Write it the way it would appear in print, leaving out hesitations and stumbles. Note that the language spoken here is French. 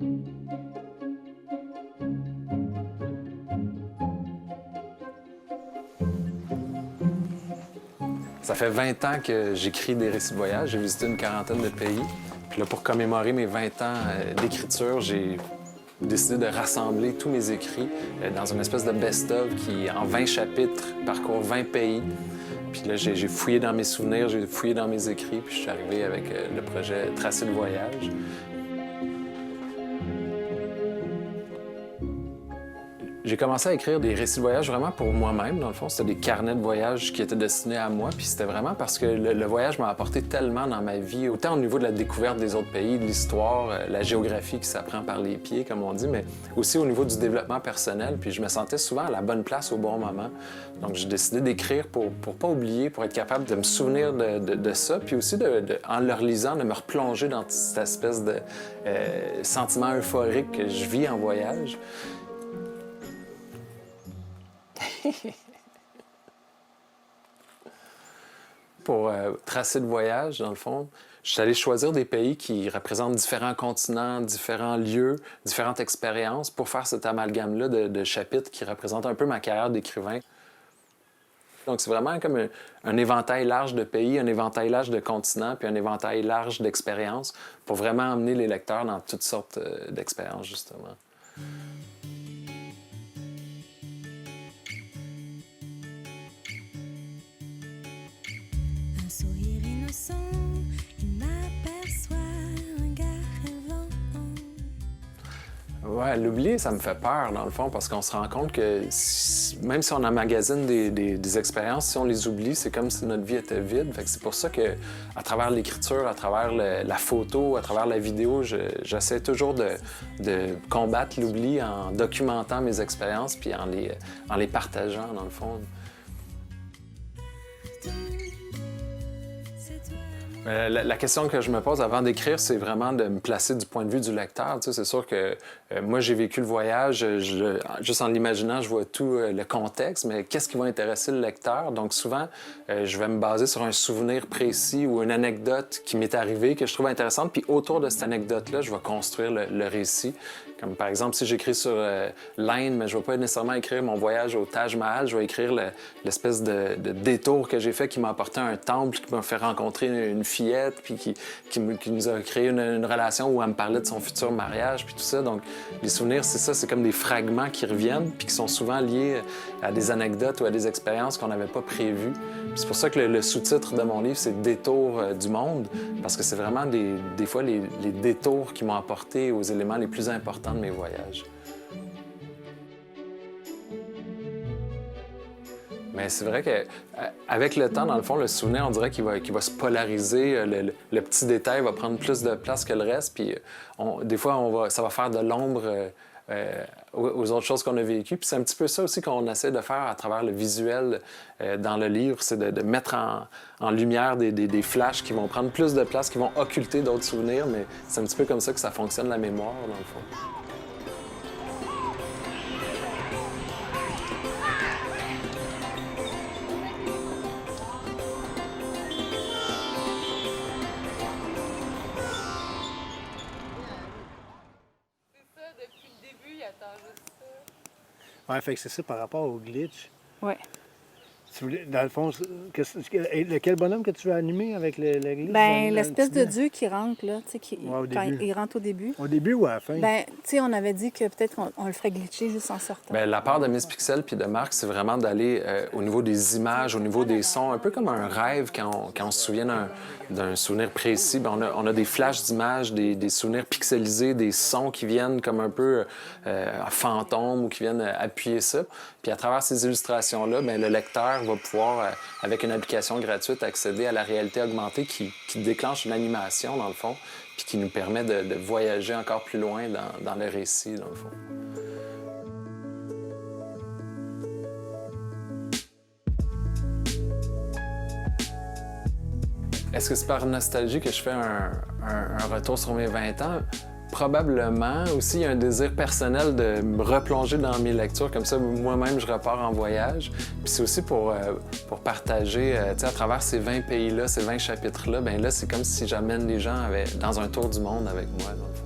Ça fait 20 ans que j'écris des récits de voyage. J'ai visité une quarantaine de pays. Puis là, pour commémorer mes 20 ans d'écriture, j'ai décidé de rassembler tous mes écrits dans une espèce de best-of qui, en 20 chapitres, parcourt 20 pays. Puis là, j'ai fouillé dans mes souvenirs, j'ai fouillé dans mes écrits, puis je suis arrivé avec le projet Tracé de voyage. J'ai commencé à écrire des récits de voyage vraiment pour moi-même, dans le fond. C'était des carnets de voyage qui étaient destinés à moi. Puis c'était vraiment parce que le voyage m'a apporté tellement dans ma vie, autant au niveau de la découverte des autres pays, de l'histoire, la géographie qui s'apprend par les pieds, comme on dit, mais aussi au niveau du développement personnel. Puis je me sentais souvent à la bonne place au bon moment. Donc j'ai décidé d'écrire pour pas oublier, pour être capable de me souvenir de ça, puis aussi, en le relisant, de me replonger dans cette espèce de sentiment euphorique que je vis en voyage. Pour tracer le voyage, dans le fond, je suis allé choisir des pays qui représentent différents continents, différents lieux, différentes expériences pour faire cet amalgame-là de chapitres qui représentent un peu ma carrière d'écrivain. Donc, c'est vraiment comme un éventail large de pays, un éventail large de continents, puis un éventail large d'expériences pour vraiment emmener les lecteurs dans toutes sortes d'expériences, justement. Ouais, l'oubli, ça me fait peur, dans le fond, parce qu'on se rend compte que même si on emmagasine des expériences, si on les oublie, c'est comme si notre vie était vide. Fait que c'est pour ça que, à travers l'écriture, à travers la photo, à travers la vidéo, j'essaie toujours de combattre l'oubli en documentant mes expériences puis en les partageant, dans le fond. La question que je me pose avant d'écrire, c'est vraiment de me placer du point de vue du lecteur. Tu sais, c'est sûr que moi, j'ai vécu le voyage, juste en l'imaginant, je vois tout le contexte, mais qu'est-ce qui va intéresser le lecteur? Donc souvent, je vais me baser sur un souvenir précis ou une anecdote qui m'est arrivée, que je trouve intéressante, puis autour de cette anecdote-là, je vais construire le récit. Comme par exemple, si j'écris sur l'Inde, mais je ne vais pas nécessairement écrire mon voyage au Taj Mahal, je vais écrire l'espèce de détour que j'ai fait qui m'a apporté un temple, qui m'a fait rencontrer une fillette, puis qui nous a créé une relation où elle me parlait de son futur mariage, puis tout ça. Donc, les souvenirs, c'est ça, c'est comme des fragments qui reviennent, puis qui sont souvent liés à des anecdotes ou à des expériences qu'on n'avait pas prévues. C'est pour ça que le sous-titre de mon livre, c'est « Détour du monde », parce que c'est vraiment des fois les détours qui m'ont apporté aux éléments les plus importants de mes voyages. Mais c'est vrai qu'avec le temps, dans le fond, le souvenir, on dirait qu'il va se polariser. Le petit détail va prendre plus de place que le reste. Puis des fois, ça va faire de l'ombre aux autres choses qu'on a vécues. Puis c'est un petit peu ça aussi qu'on essaie de faire à travers le visuel dans le livre, c'est de mettre en lumière des flashs qui vont prendre plus de place, qui vont occulter d'autres souvenirs. Mais c'est un petit peu comme ça que ça fonctionne, la mémoire, dans le fond. Ouais, fait que c'est ça par rapport au glitch. Ouais. Dans le fond, quel bonhomme que tu veux animer avec le glitch? Ben, l'espèce de dieu qui rentre, là, tu sais, ouais, quand il rentre au début. Au début ou à la fin? Ben, tu sais, on avait dit que peut-être on le ferait glitcher juste en sortant. Bien, la part de Miss Pixel puis de Marc, c'est vraiment d'aller au niveau des images, au niveau des sons, un peu comme un rêve quand on se souvient d'un souvenir précis. Bien, on a des flashs d'images, des souvenirs pixelisés, des sons qui viennent comme un peu fantômes ou qui viennent appuyer ça. Puis à travers ces illustrations-là, bien, le lecteur va pouvoir, avec une application gratuite, accéder à la réalité augmentée qui déclenche une animation, dans le fond, puis qui nous permet de voyager encore plus loin dans le récit, dans le fond. Est-ce que c'est par nostalgie que je fais un retour sur mes 20 ans? Probablement. Aussi, il y a un désir personnel de me replonger dans mes lectures. Comme ça, moi-même, je repars en voyage. Puis c'est aussi pour partager, tu sais, à travers ces 20 pays-là, ces 20 chapitres-là, bien là, c'est comme si j'amène les gens dans un tour du monde avec moi, dans le fond.